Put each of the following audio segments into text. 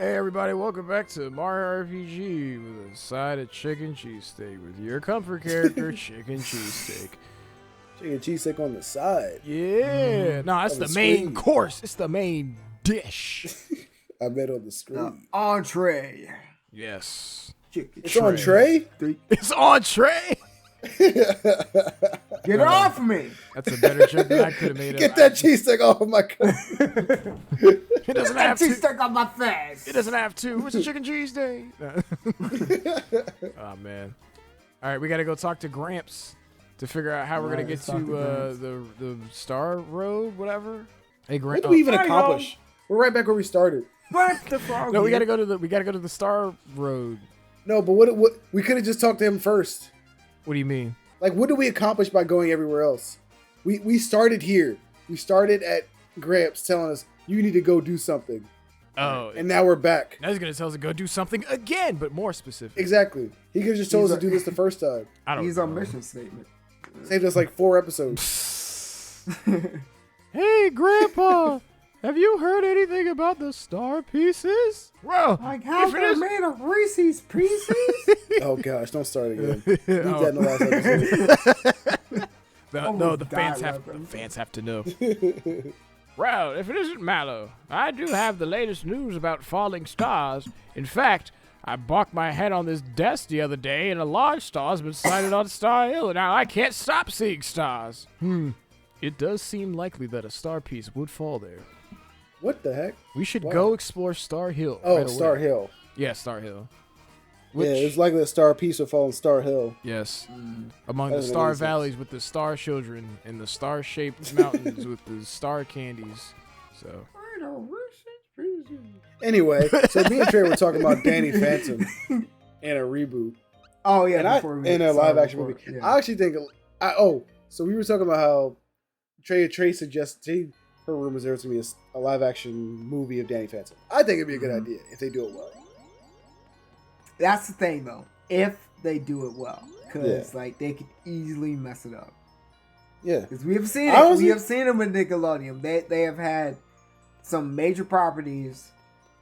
Hey everybody, welcome back to Mario RPG with a side of chicken cheesesteak with your comfort character, chicken cheesesteak. Chicken cheesesteak on the side. Yeah, no, that's the main course. It's the main dish. I bet on the screen. Entree. Yes. It's on tray? It's on tray. Get off me. That's a better joke than I could have made. Get that cheesesteak off of my cup. It doesn't have to. Cheesesteak on my face. It doesn't have to. It's a chicken cheesesteak. Oh man. All right, we got to go talk to Gramps to figure out how we're gonna get to the Star Road, whatever. Hey, Gramps. What did we even accomplish? We're right back where we started. What the fuck? No, we gotta go to the Star Road. No, but what we could have just talked to him first. What do you mean? Like, what did we accomplish by going everywhere else? We started here. We started at Gramps telling us you need to go do something. Oh, and now we're back. Now he's gonna tell us to go do something again, but more specific. Exactly. He could have just told us to do this the first time. I don't. He's know. on mission statement. Saved us like 4 episodes. Hey, Grandpa. Have you heard anything about the star pieces? Well, Like how they're made of Reese's Pieces? Oh gosh, don't start again. Leave that in the last episode. The fans have to know. Well, if it isn't Mallow, I do have the latest news about falling stars. In fact, I bumped my head on this desk the other day, and a large star's been sighted on Star Hill, and now I can't stop seeing stars. It does seem likely that a star piece would fall there. What the heck? We should go explore Star Hill. Oh, right Star away. Hill. Yeah, Star Hill. Yeah, it's likely a star piece would fall on Star Hill. Yes. Among That the doesn't star make sense. valleys with the star children and the star-shaped mountains with the star candies. So. Anyway, so me and Trey were talking about Danny Phantom and a reboot. Oh yeah, And a live action movie. Yeah. I actually think so we were talking about how Trey suggested her room was there to be a live action movie of Danny Phantom. I think it'd be a good idea if they do it well. That's the thing though. If they do it well, because like they could easily mess it up. Yeah, Because we have seen it. We have seen them with Nickelodeon. They have had some major properties.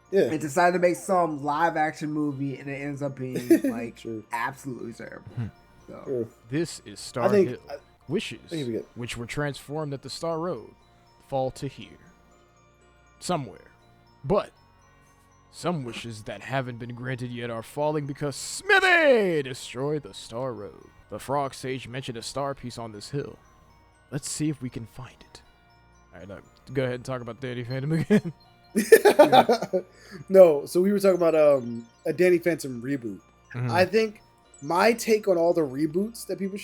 Yeah. And decided to make some live action movie, and it ends up being like True. absolutely terrible. So. True. This is Star Hill. Wishes, which were transformed at the Star Road, fall to here. Somewhere. But some wishes that haven't been granted yet are falling because Smithy destroyed the Star Road. The Frog Sage mentioned a star piece on this hill. Let's see if we can find it. All right, now, go ahead and talk about Danny Phantom again. No, so we were talking about a Danny Phantom reboot. I think my take on all the reboots that people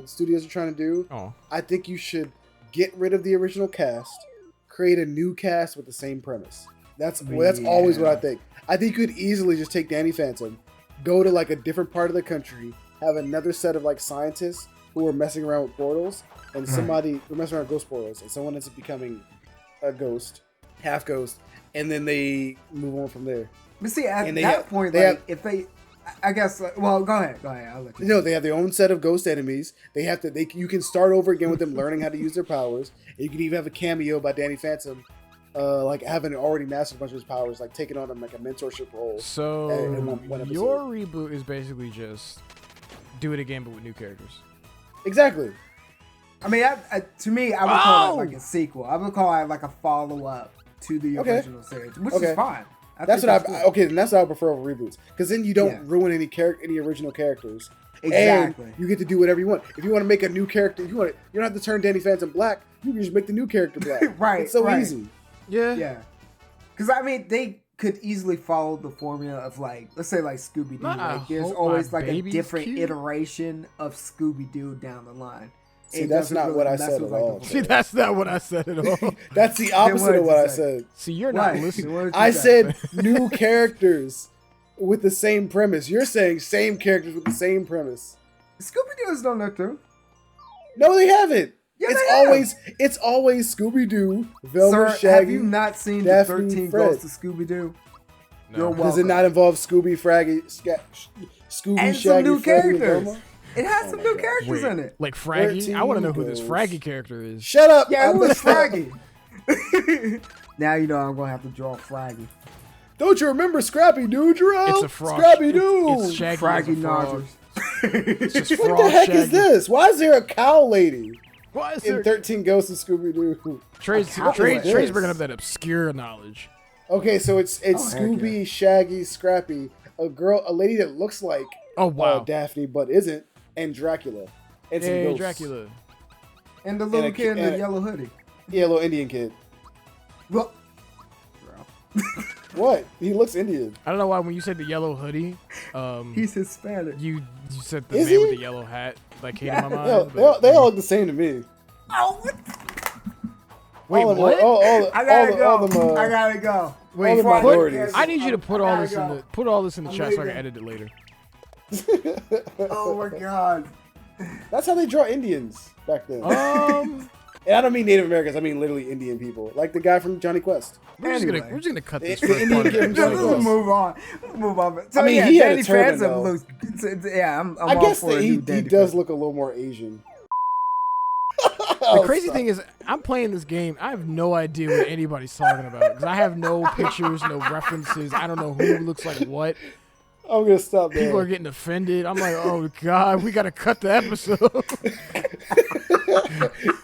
studios are trying to do. I think you should get rid of the original cast, create a new cast with the same premise. That's always what I think. I think you could easily just take Danny Phantom, go to like a different part of the country, have another set of like scientists who are messing around with portals, and somebody who messing around with ghost portals, and someone ends up becoming a ghost, half ghost, and then they move on from there. But see, at that point, if they, I guess, well, go ahead, I'll let you. No, they have their own set of ghost enemies. You can start over again with them learning how to use their powers. And you can even have a cameo by Danny Phantom, like having already mastered a bunch of his powers, like taking on him like a mentorship role. So in one episode. Your reboot is basically just do it again, but with new characters. Exactly. I mean, to me, I would call it like a sequel. I would call it like a follow-up to the original series, which is fine. That's what that's what I prefer over reboots, because then you don't ruin any original characters. Exactly. And you get to do whatever you want. If you want to make a new character, you don't have to turn Danny Phantom black. You can just make the new character black. Right. It's so easy. Yeah. Yeah. Because I mean, they could easily follow the formula of like, let's say like Scooby Doo. Like, there's always like a different iteration of Scooby Doo down the line. See, that's not what I said at all. See, that's not what I said at all. That's the opposite of what I said. See, you're not listening. I said new characters with the same premise. You're saying same characters with the same premise. Scooby Doo has done that too. No, they haven't. Yeah, it's always Scooby Doo, Velma, Sir, Shaggy. have you not seen Daphne, the 13 Fred. Ghosts of Scooby Doo? No. Does it not involve Scooby, Scooby, and Shaggy, some new Freddy, and characters? Velma? It has some new characters in it. Like Fraggy? I want to know who this goes. Fraggy character is. Shut up! Yeah, who is Fraggy? Now you know I'm gonna have to draw Fraggy. Don't you remember Scrappy Doo, Jarrell? It's a frog. Scrappy Doo. It's Shaggy Froggy as a frog. It's just what frog the heck Shaggy. is this? Why is there a cow lady? Why is in there 13 Ghosts of Scooby Doo? Trey's bringing up that obscure knowledge. Okay, so it's Scooby, Shaggy, Scrappy, a lady that looks like Daphne but isn't, and Dracula. And some ghosts. Dracula. And the little kid in the yellow hoodie. Yeah, little Indian kid. Well, what? He looks Indian. I don't know why when you said the yellow hoodie, he's Hispanic. You said the man with the yellow hat came to my mind. They all look the same to me. Oh, what? Wait, what? I gotta go. Wait, I need you to put all this in the chat so I can edit it later. Oh my god. That's how they draw Indians back then. And I don't mean Native Americans. I mean literally Indian people, like the guy from Johnny Quest. We're just gonna cut this. Move on. So, I mean, he had a turban, though. Looks, I guess that he does look a little more Asian. The crazy thing is, I'm playing this game. I have no idea what anybody's talking about because I have no pictures, no references. I don't know who looks like what. I'm gonna stop there. People are getting offended. I'm like, oh god, we gotta cut the episode.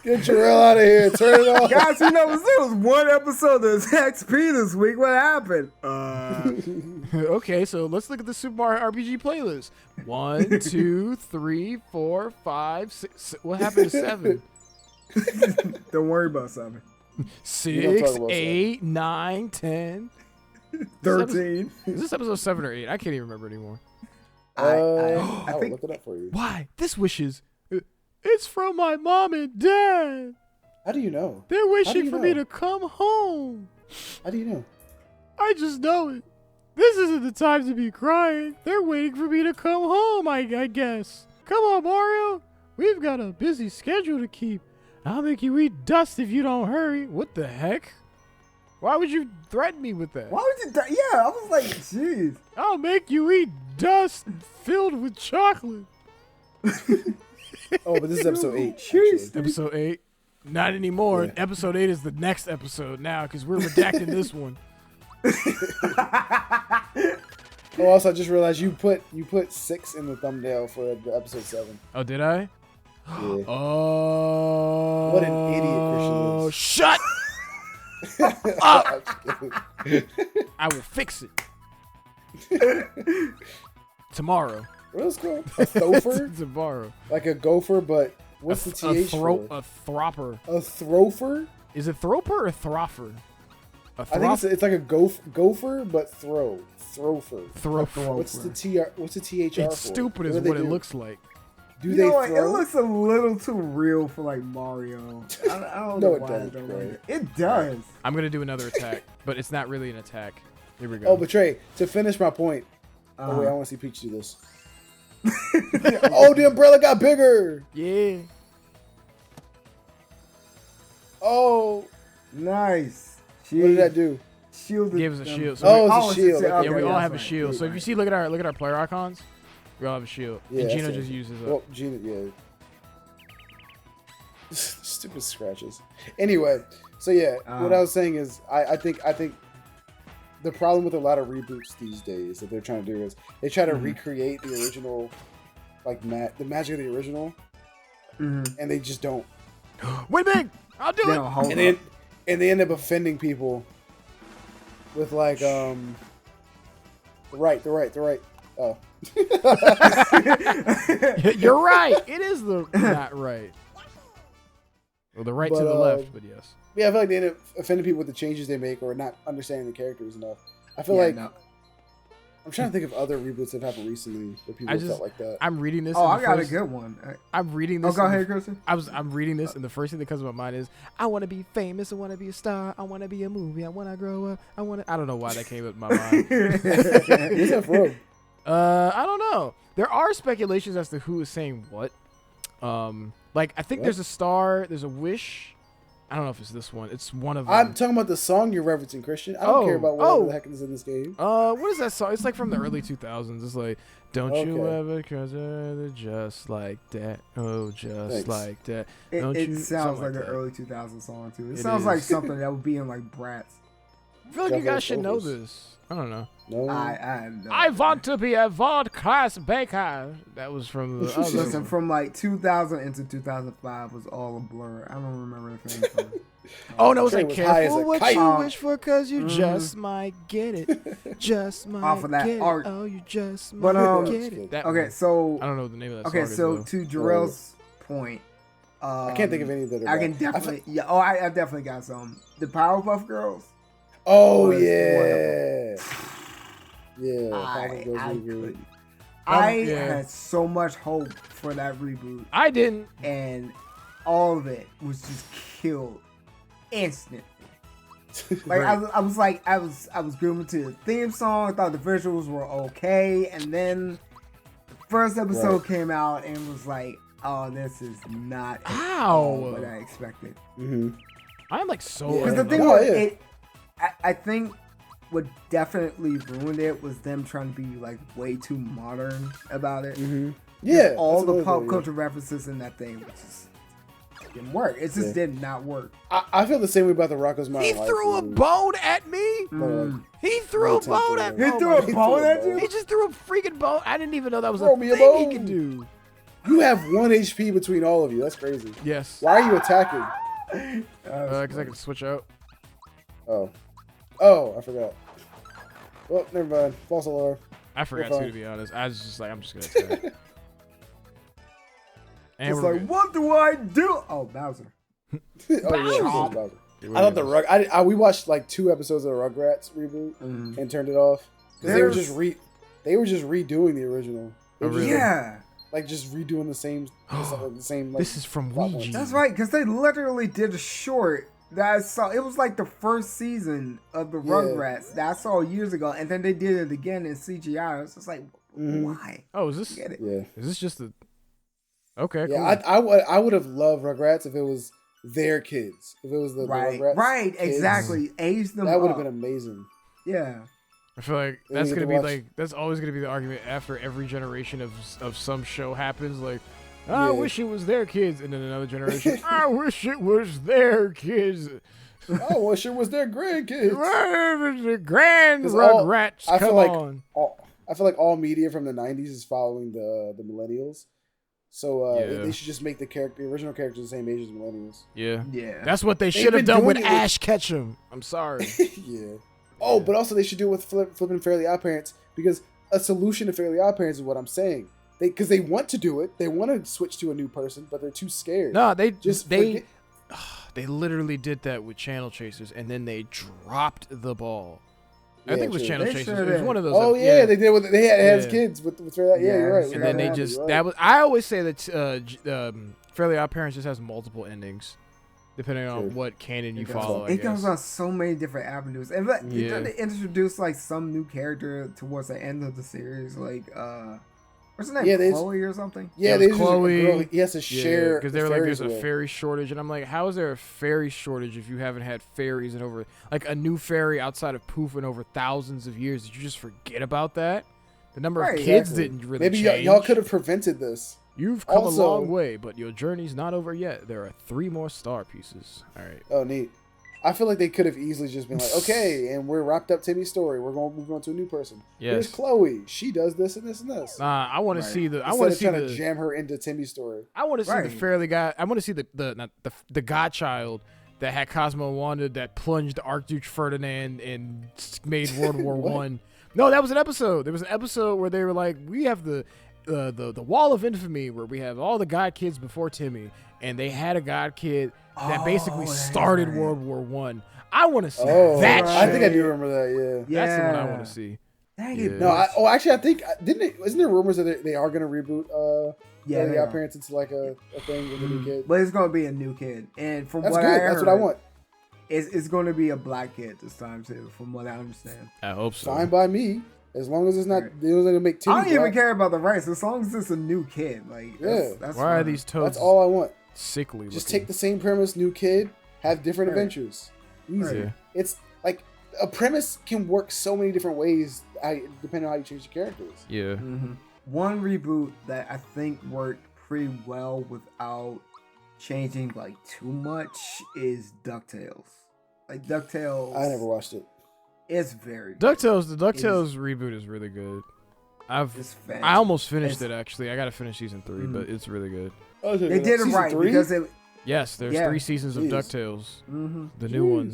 Get Jarrell out of here. Turn it off. Guys, there was one episode of XP this week. What happened? Okay, so let's look at the Super Mario RPG playlist. 1, 2, 3, 4, 5, 6. What happened to 7? Don't worry about 7. 6, 8, 9, 10. 13. Is this episode 7 or 8? I can't even remember anymore. I think look it up for you. Why? This wishes. It's from my mom and dad. How do you know? They're wishing for me to come home. How do you know? I just know it. This isn't the time to be crying. They're waiting for me to come home, I guess. Come on, Mario. We've got a busy schedule to keep. I'll make you eat dust if you don't hurry. What the heck? Why would you threaten me with that? Why would you? Yeah, I was like, jeez. I'll make you eat dust filled with chocolate. Oh, but this is episode 8. Episode 8? Not anymore. Yeah. Episode 8 is the next episode now because we're redacting this one. Oh, also, I just realized you put 6 in the thumbnail for the episode 7. Oh, did I? Yeah. Oh. What an idiot Christian is. Shut up! I will fix it. Tomorrow. What is it called? A thopher? Tomorrow. Like a gopher, but what's the TH for? A thropper. A throper? Is it throper or throffer? I think it's like a gopher, but throper. What's the THR It's for? stupid is what it looks like. Do they throw? It looks a little too real for like Mario. I don't know why it don't like it. It does. I'm going to do another attack, but it's not really an attack. Here we go. Oh, but Trey, to finish my point. Oh, wait, I want to see Peach do this. Oh, the umbrella got bigger. Yeah. Oh. Nice. What did that do? Shielded. Gave us a shield. So it's a shield. Yeah, we all have a shield. So if you see, look at our player icons. We all have a shield. Yeah, and Gino just uses it. Well, Gino, yeah. Stupid scratches. Anyway, so yeah, what I was saying is, I think the problem with a lot of reboots these days that they're trying to do is they try to recreate the original, like the magic of the original, and they just don't. Wait, big! I'll do it. And they end up offending people with like the right. Oh. You're right. It is the not right. Well, the right to the left, but yes. Yeah, I feel like they end up offending people with the changes they make or not understanding the characters enough. I feel I'm trying to think of other reboots that have happened recently where people felt like that. I'm reading this. Oh, I got a good one. I'm reading this. Oh, go ahead, Christian. I'm reading this, and the first thing that comes to my mind is, I want to be famous. I want to be a star. I want to be a movie. I want to grow up. I don't know why that came up in my mind. What's that from? I don't know. There are speculations as to who is saying what. Like I think there's a star. There's a wish. I don't know if it's this one. It's one of them. I'm talking about the song you're referencing, Christian. I don't care about what the heck is in this game. What is that song? It's like from the early 2000s. It's like, don't you ever cause just like that. Oh, just like that. It sounds like an early 2000s song, too. It sounds like something that would be in like Bratz. I feel like you guys should know this. I don't know. No. I want to be a world-class baker. That was from the other. Listen, from like 2000 into 2005 was all a blur. I don't remember the thing from. Oh no, it was like careful what you wish for, cause you just might get it. Just might off of that get art. it. Oh, you just might get it. Okay, so I don't know the name of that. Okay, song so to Jarrell's point, I can't think of any that are I can definitely I definitely got some. The Powerpuff Girls. Oh yeah. Yeah. I had so much hope for that reboot. I didn't, and all of it was just killed instantly. Like I was grooving to the theme song. I thought the visuals were okay, and then the first episode came out and was like, "Oh, this is not what I expected." Mm-hmm. I'm like so because the thing was, I think what definitely ruined it was them trying to be like way too modern about it. Mm-hmm. Yeah, all the pop culture references in that thing was just didn't work. It just did not work. I feel the same way about the Rocko's Modern Life. He threw a bone at me. He threw a bone at me. He threw a bone at you? He just threw a freaking bone. I didn't even know that was a thing he could do. You have 1 HP between all of you. That's crazy. Yes. Why are you attacking? Because I can switch out. Oh, I forgot. Well, never mind. False alarm. I forgot too, to be honest. I was just like, I'm just gonna attack. And it's like, what do I do? Oh, Bowser. Bowser. I thought the we watched like 2 episodes of the Rugrats reboot and turned it off because they were just redoing the original. Like just redoing the same. Like, this is from Ouija. That's right, because they literally did a short that I saw. It was like the first season of the Rugrats that I saw years ago, and then they did it again in CGI. I was just like, why? Oh, is this? Yeah. Is this just the? Okay. Yeah, cool. I would have loved Rugrats if it was their kids. If it was the Rugrats. Right. Kids, exactly. Age them. That would have been amazing. Yeah. I feel like that's gonna be like that's always gonna be the argument after every generation of some show happens. Like, I wish it was their kids, and then another generation. I wish it was their kids. I wish it was their grandkids. The grand Rugrats. I feel like all media from the '90s is following the millennials. So they should just make the original characters the same age as millennials. Yeah. That's what they should have done with Ash Ketchum. I'm sorry. Yeah. Oh, but also they should do it with flipping Fairly Odd Parents, because a solution to Fairly Odd Parents is what I'm saying. Because they want to do it, they want to switch to a new person, but they're too scared. No, they literally did that with Channel Chasers, and then they dropped the ball. I think it was Channel Chasers. It was one of those. Oh they did. They had kids with Fairly Odd. Yeah, you're right. And then they just I always say that Fairly Odd Parents just has multiple endings. Depending on what canon you follow, it goes on so many different avenues, and they introduce like some new character towards the end of the series, like what's her name, Chloe or something. Yeah, they Chloe. He has to share because they were like, "There's a fairy shortage," and I'm like, "How is there a fairy shortage if you haven't had fairies in over like a new fairy outside of Poof in over thousands of years? Did you just forget about that? The number of kids didn't really maybe change. Y'all could have prevented this. You've come a long way, but your journey's not over yet. There are 3 more star pieces. All right. Oh, neat. I feel like they could have easily just been like, okay, and we're wrapped up Timmy's story. We're going to move on to a new person. Yes. Here's Chloe. She does this and this and this. I want to see the. I want to see trying to jam her into Timmy's story. I want to see the Fairly Guy. I want to see the godchild that had Cosmo and Wanda that plunged Archduke Ferdinand and made World War One. No, that was an episode. There was an episode where they were like, we have the Wall of Infamy, where we have all the god kids before Timmy, and they had a god kid that basically started World War One. I want to see that. Right. I think I do remember that. Yeah, that's the one I want to see. Dang it! No, actually, I think isn't there rumors that they are going to reboot? The Odd Parents into like a thing with a new kid. But it's going to be a new kid, and from that's what good. I heard, that's what I want. It's going to be a black kid this time too, from what I understand. I hope so. Fine by me. As long as it's not, they don't gonna make Timmy. I don't even care about the rights. As long as it's a new kid, like that's why are these toads? That's all I want. Sickly. Just take the same premise, new kid, have different adventures. Easy. Right. It's like a premise can work so many different ways, depending on how you change the characters. Yeah. Mm-hmm. One reboot that I think worked pretty well without changing like too much is DuckTales. Like DuckTales. I never watched it. It's very DuckTales. The DuckTales reboot is really good. I almost finished it actually. I gotta finish season 3, but it's really good. Oh, they did it right 3? Because it. Yes, there's 3 seasons of DuckTales. The new one,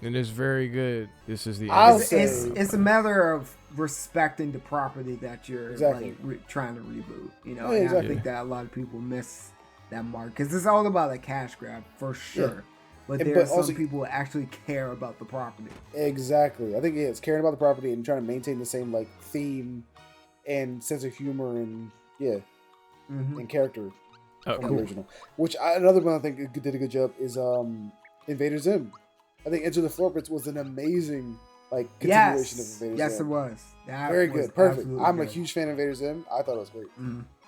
and it's very good. This is the. It's a matter of respecting the property that you're trying to reboot. You know, and I think that a lot of people miss that mark because it's all about a cash grab for sure. Yeah. But there are some people who actually care about the property. Exactly. I think it's caring about the property and trying to maintain the same like theme and sense of humor and and character from the original. Which another one I think did a good job is Invader Zim. I think Enter the Floorpits was an amazing like continuation of Invader Zim. Yes, it was. Very good. Perfect. I'm a huge fan of Invader Zim. I thought it was great.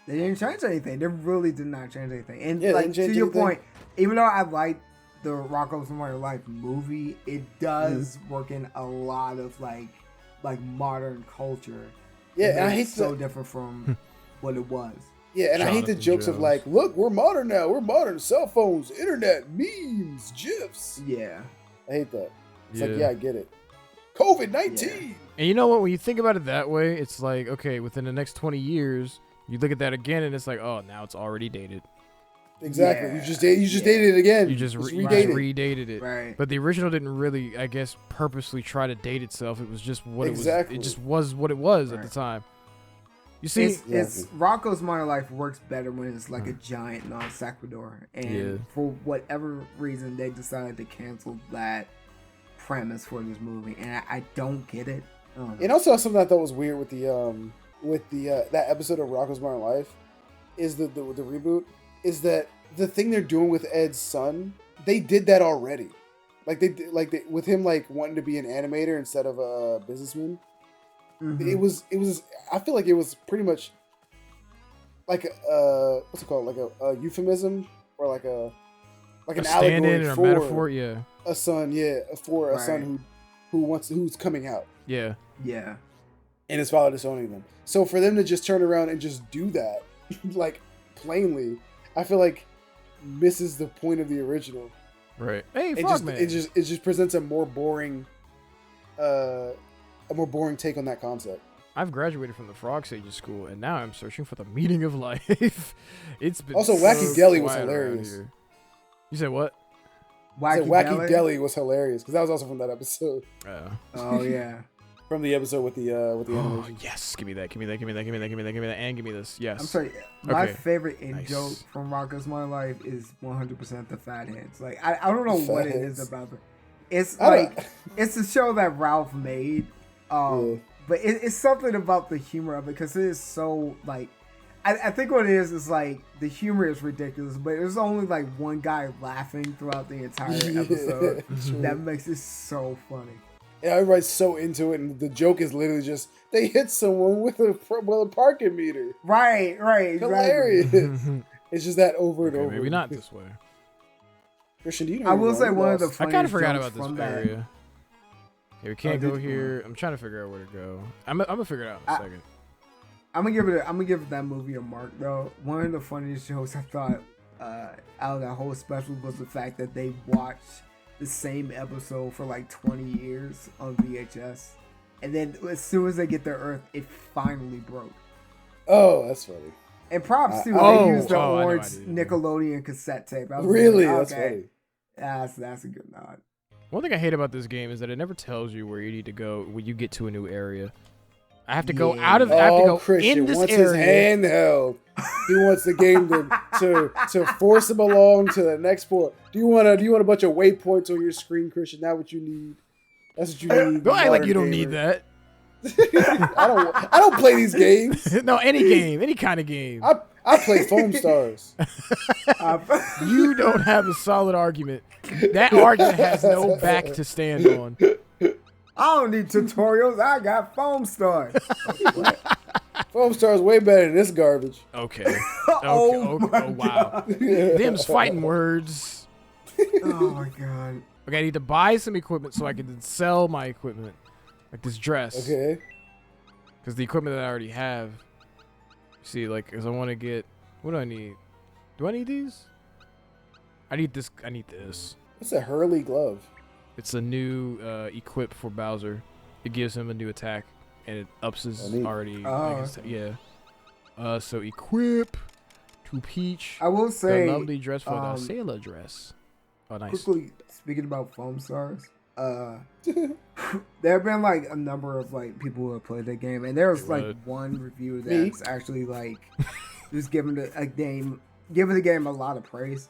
They didn't change anything. They really did not change anything. And like to your point, even though I like the Rocko's Modern Life movie, it does work in a lot of like modern culture. Yeah, and I hate so different from what it was. Yeah, and I hate the jokes of like, look, we're modern now. We're modern. Cell phones, internet, memes, GIFs. Yeah. I hate that. It's like, I get it. COVID-19. Yeah. And you know what? When you think about it that way, it's like, okay, within the next 20 years, you look at that again, and it's like, oh, now it's already dated. Exactly. Yeah. You just dated it again. You just redated it. Right. But the original didn't really, I guess, purposely try to date itself. It was just what it was. It just was what it was at the time. You see, it's Rocko's Modern Life works better when it's like a giant non sequitur, and for whatever reason they decided to cancel that premise for this movie, and I don't get it. And also something I thought was weird with the that episode of Rocko's Modern Life is the reboot is that the thing they're doing with Ed's son, they did that already. With him like wanting to be an animator instead of a businessman. It was. I feel like it was pretty much like what's it called? Like a euphemism or like an allegory for a metaphor, a son, for a son who's coming out. Yeah. And his father disowning them. So for them to just turn around and just do that, like plainly, I feel like misses the point of the original. Right. Hey, it just presents a more boring take on that concept. I've graduated from the Frog Sages school, and now I'm searching for the meaning of life. It's been also Wacky Deli was hilarious. You said what? Wacky Deli was hilarious because that was also from that episode. Oh yeah. From the episode with the animation. Yes, give me that, and give me this. Yes. I'm sorry. My favorite joke from Rocko's Modern Life is 100% the fatheads. Like I don't know what it is about it. It's like it's a show that Ralph made, but it's something about the humor of it because it is so like. I think what it is like the humor is ridiculous, but there's only like one guy laughing throughout the entire episode. That makes it so funny. And everybody's so into it, and the joke is literally just they hit someone with a parking meter. Right, hilarious. It's just that over and over. Maybe not this way. Christian, do you know? I will say one of the funniest I kind of forgot about this area. Okay, we can't go here. I'm trying to figure out where to go. I'm gonna figure it out in a second. I'm gonna give that movie a mark though. One of the funniest shows I thought out of that whole special was the fact that they watched the same episode for like 20 years on VHS, and then as soon as they get to Earth, it finally broke. Oh, that's funny. And props too. They used the orange Nickelodeon cassette tape. Really? Like, okay. That's a good nod. One thing I hate about this game is that it never tells you where you need to go when you get to a new area. I have to go out of. I have to go Christian in this wants area. His handheld. He wants the game to force him along to the next point. Do you want a bunch of waypoints on your screen, Christian? That's what you need. That's what you need. Don't act like you don't need that. I don't play these games. No, any kind of game. I play Foam Stars. You don't have a solid argument. That argument has no back to stand on. I don't need tutorials. I got Foam Stars. Foam Stars way better than this garbage. Okay. Oh wow. Them's fighting words. Oh my god. Okay, I need to buy some equipment so I can then sell my equipment, like this dress. Okay. Because the equipment that I already have. See, like, because I want to get. What do I need? Do I need these? I need this. What's a Hurley glove? It's a new equip for Bowser. It gives him a new attack, and it ups his already. So equip to Peach. I will say, the lovely dress for the sailor dress. Oh, nice. Quickly speaking about Foam Stars, there have been like a number of like people who have played that game, and there was like one review that's actually like just giving the game a lot of praise.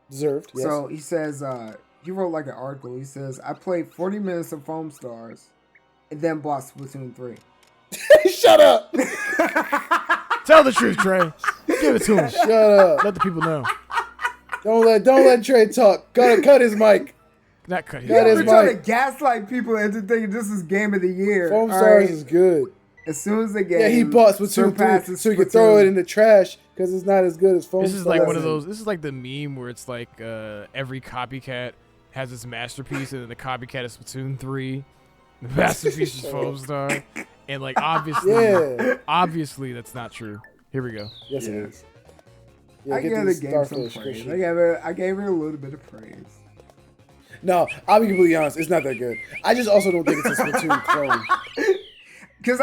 Deserved. Yes. So he says he wrote like an article. He says, I played 40 minutes of Foam Stars and then bought Splatoon 3. Shut up! Tell the truth, Trey. Give it to him. Shut up. Let the people know. Don't let Trey talk. Cut his mic. Not cut his mic. You're trying to gaslight people into thinking this is game of the year. Foam Stars is good. As soon as the game, he bought Splatoon 3 so he could throw it in the trash because it's not as good as Foam Stars. This is like one of those. This is like the meme where it's like every copycat has its masterpiece, and then the copycat is Splatoon 3. The masterpiece is Foam Star, and like obviously that's not true. Here we go. Yes, it is. I gave the game some praise. I gave it a little bit of praise. No, I'll be completely honest. It's not that good. I just also don't think it's a Splatoon clone. Because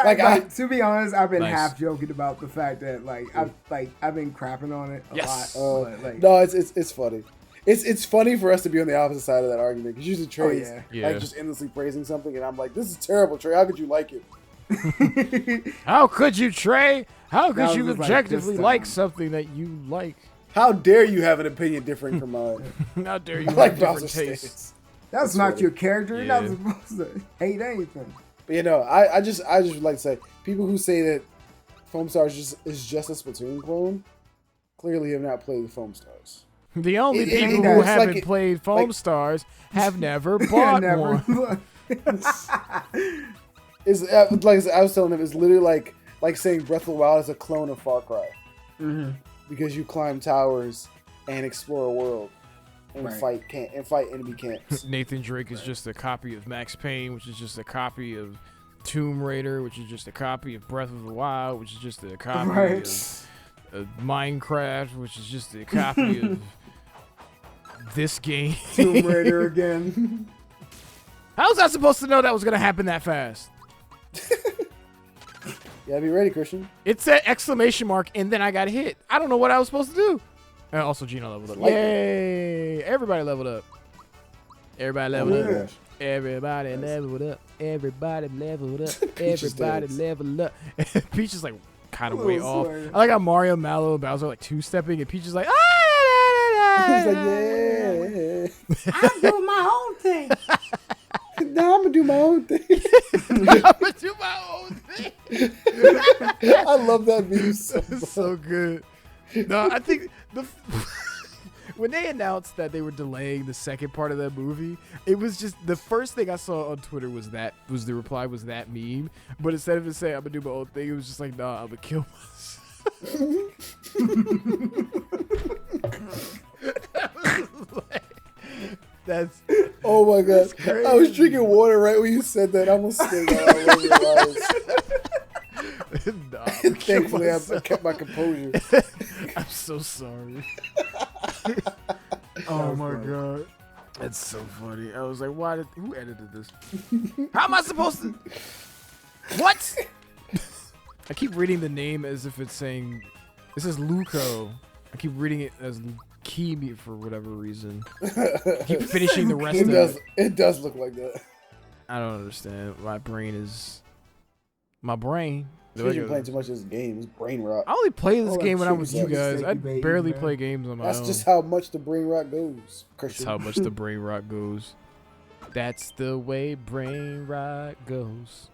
to be honest, I've been half joking about the fact that I've been crapping on it a lot. No, it's funny. It's funny for us to be on the opposite side of that argument because usually Trey's like just endlessly praising something, and I'm like, this is terrible, Trey. How could you like it? How could you, Trey? How could you objectively like something that you like? How dare you have an opinion differing from mine? How dare you have different tastes? That's not your character. You're not supposed to hate anything. But I just would like to say, people who say that Foam Stars is just a Splatoon clone clearly have not played Foam Stars. The only people who haven't played Foam Stars have never bought one. It's like I was telling them, it's literally like saying Breath of the Wild is a clone of Far Cry, because you climb towers and explore a world and fight enemy camps. Nathan Drake is just a copy of Max Payne, which is just a copy of Tomb Raider, which is just a copy of Breath of the Wild, which is just a copy of Minecraft, which is just a copy of this game. Tomb Raider again. How was I supposed to know that was going to happen that fast? Yeah, be ready, Christian. It said exclamation mark, and then I got hit. I don't know what I was supposed to do. And also, Gino leveled up. Yay! Everybody leveled up. Everybody leveled up. Everybody leveled up. Everybody leveled up. Everybody leveled up. Peach is like kind of way off. I like how Mario, Mallow, and Bowser are like two-stepping, and Peach is like, he's like, yeah. I'm doing my own thing. No, I'm gonna do my own thing. I love that meme so good. No, I think when they announced that they were delaying the second part of that movie, it was just the first thing I saw on Twitter was that meme. But instead of it saying I'm gonna do my own thing, it was just like, nah, I'm gonna kill myself. That's oh my god! I was drinking water right when you said that. I almost spilled out all over your eyes. Nah, thankfully, I kept my composure. I'm so sorry. Oh my god, that's so funny. I was like, who edited this? How am I supposed to? What? I keep reading the name as if it's saying this is Luco. I keep reading it as Kimi for whatever reason. I keep finishing the rest of it. It does look like that. I don't understand. My brain. You've been playing too much of this game. It's brain rot. I only play this game when I'm with you guys. I barely play games on my own. That's just how much the brain rot goes, Christian. That's how much the brain rot goes. That's the way brain rot goes.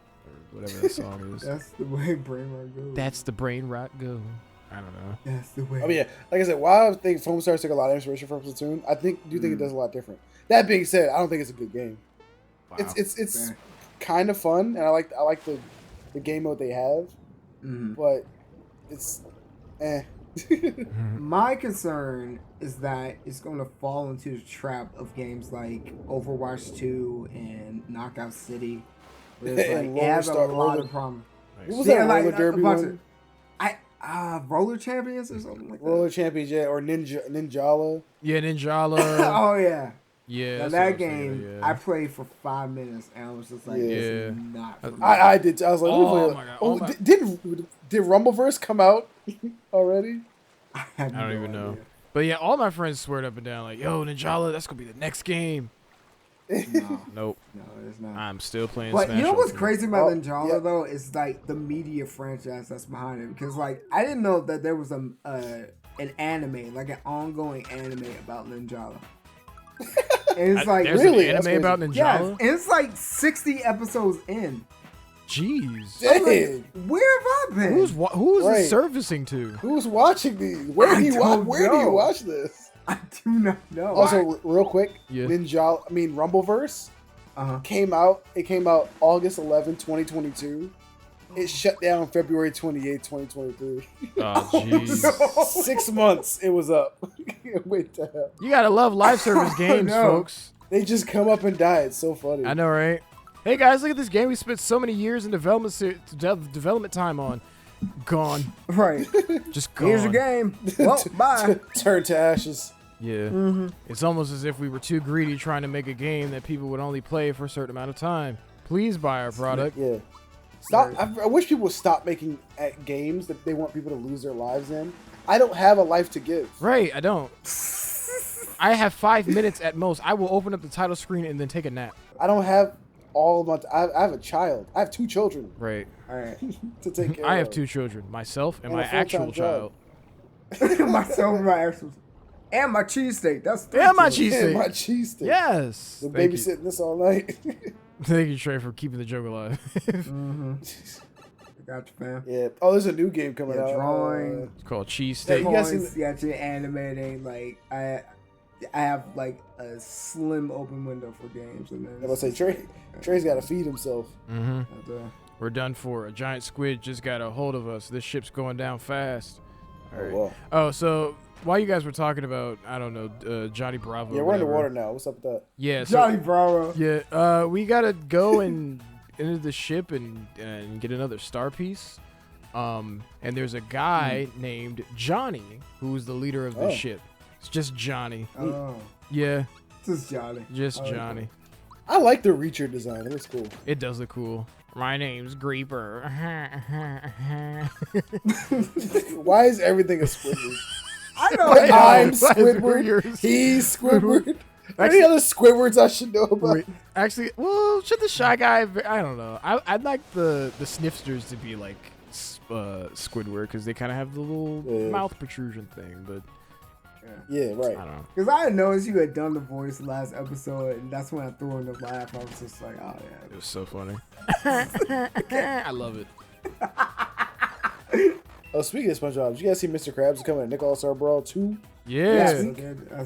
Or whatever that song is. That's the way brain rot goes. That's the brain rot goes. I don't know. That's the way. I mean, yeah, like I said, while I think Foam Stars took a lot of inspiration from Splatoon, I think it does a lot different. That being said, I don't think it's a good game. Wow. It's kind of fun, and I like the game mode they have, but it's My concern is that it's going to fall into the trap of games like Overwatch 2 and Knockout City, where it's like it has a lot of problems. What was that roller derby one? Roller Champions or something like that. Roller Champions, yeah, or Ninjala. Yeah, Ninjala. Oh yeah. Yeah. Now that game, I played for 5 minutes and I was just like, this is not for me. I did. I was like, oh my God. Did Rumbleverse come out already? I don't even know. But yeah, all my friends swear up and down like, yo, Ninjala, that's gonna be the next game. No. Nope. No, it's not. I'm still playing But Smash you know what's Ultimate. crazy about Ninjala though is like the media franchise that's behind it. Because like I didn't know that there was an anime, like an ongoing anime about Ninjala. And it's like there's really an anime about Ninjala? Yeah, and it's like 60 episodes in. Jeez. Dang. Like, where have I been? Who's it servicing to? Who's watching these? Where do you watch this? I do not know. Also, real quick, Rumbleverse came out. It came out August 11, 2022. It shut down February 28, 2023. Oh, jeez. 6 months it was up. Wait the hell. You gotta love live service games, folks. They just come up and die. It's so funny. I know, right? Hey guys, look at this game we spent so many years in development time on. Gone. Right. Just gone. Here's your game. Well, bye. Turn to ashes. Yeah. Mm-hmm. It's almost as if we were too greedy trying to make a game that people would only play for a certain amount of time. Please buy our product. Yeah. Stop. I wish people would stop making games that they want people to lose their lives in. I don't have a life to give. Right, I don't. I have 5 minutes at most. I will open up the title screen and then take a nap. I don't have all of my... I have a child. I have 2 children. Right. All right. To take care of. I have 2 children. Myself and my actual child. Myself and my actual... And my cheesesteak. That's 3 and my children. cheesesteak. And my cheesesteak. Yes. Been babysitting this all night. Thank you, Trey, for keeping the joke alive. Got you, fam. Yeah. Oh, there's a new game coming out. Drawing. It's called Cheesesteak. You guys seen actually animating. Like I have like a slim open window for games, and then I was gonna say Trey's got to feed himself. Mm-hmm. We're done for. A giant squid just got a hold of us. This ship's going down fast. All right. Wow. Oh, so while you guys were talking about, I don't know, Johnny Bravo. Yeah, we're in the water now. What's up with that? Yeah, Johnny Bravo. Yeah, we gotta go and into the ship and get another star piece. And there's a guy named Johnny who's the leader of the ship. It's just Johnny. Oh. Yeah. Just Johnny. Just Johnny. I like the Reacher design. It looks cool. It does look cool. My name's Greeper. Why is everything a Squidward? I know. I'm Squidward. He's Squidward. Any other Squidwards I should know about? Actually, well, should the Shy Guy? I don't know. I'd like the Sniffsters to be like Squidward because they kind of have the little mouth protrusion thing. But yeah, right. I don't know. Because I noticed you had done the voice last episode, and that's when I threw in the laugh. I was just like, oh yeah, it was so funny. I love it. Oh, speaking of SpongeBob, did you guys see Mr. Krabs is coming to Nick All-Star Brawl 2? Yeah.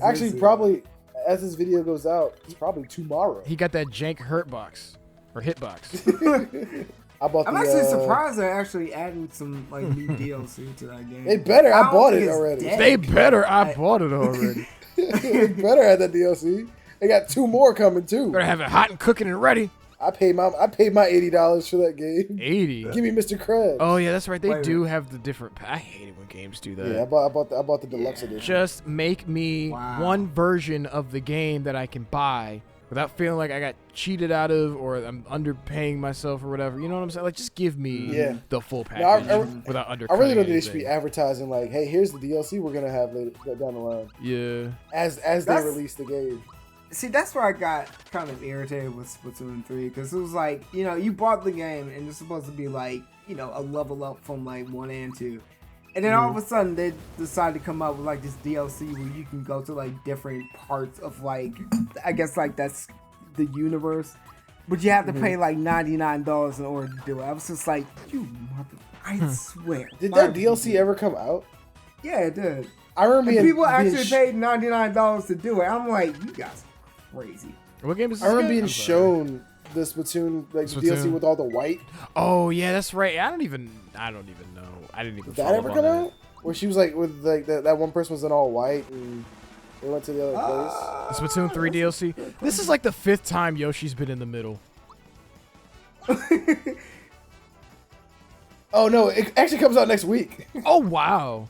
Actually, probably, as this video goes out, it's probably tomorrow. He got that jank hurt box. Or hitbox. I'm actually surprised they're actually adding some like new DLC to that game. They better. I bought it already. They better. I bought it already. They better have that DLC. They got 2 more coming too. Better have it hot and cooking and ready. I paid my $80 for that game. 80. Give me Mr. Krabs. Oh yeah, that's right. They do have the different. I hate it when games do that. Yeah, I bought the deluxe edition. Just make me one version of the game that I can buy without feeling like I got cheated out of or I'm underpaying myself or whatever. You know what I'm saying? Like, just give me the full package without undercutting. I really don't think they should be advertising like, "Hey, here's the DLC we're gonna have later down the line." Yeah. As they release the game. See, that's where I got kind of irritated with Splatoon 3 because it was like, you know, you bought the game and it's supposed to be like, you know, a level up from like 1 and 2. And then all of a sudden they decide to come up with like this DLC where you can go to like different parts of like, I guess like that's the universe. But you have to pay like $99 in order to do it. I was just like, you mother, I swear. Did that DLC ever come out? Yeah, it did. I remember people actually paid $99 to do it. I'm like, you guys crazy. What game is this? I remember being shown the Splatoon DLC with all the white. Oh yeah, that's right. I don't even know. I didn't even. Did that ever come out? Where she was like with like that one person was in all white and they went to the other place. The Splatoon 3 DLC. This is like the 5th time Yoshi's been in the middle. Oh no! It actually comes out next week. Oh wow!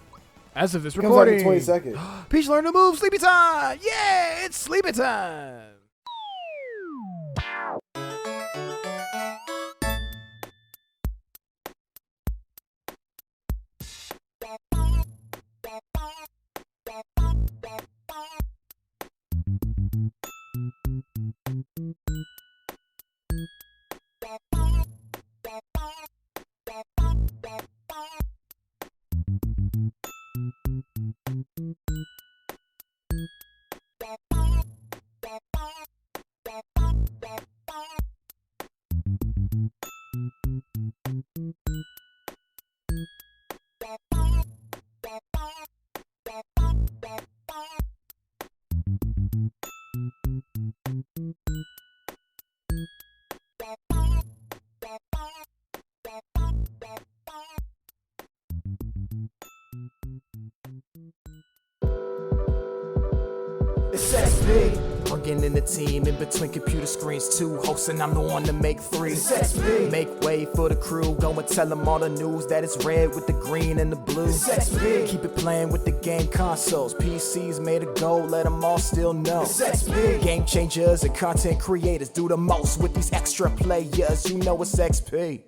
As of this recording, comes out in 20 seconds. Peach learned to move. Sleepy time. Yeah, it's sleepy time. It's XP. Working in the team in between computer screens, 2 hosts, and I'm the one to make 3. It's XP. Make way for the crew, go and tell them all the news that it's red with the green and the blue. It's XP. Keep it playing with the game consoles, PCs made of gold, let them all still know. It's XP. Game changers and content creators do the most with these extra players, you know it's XP.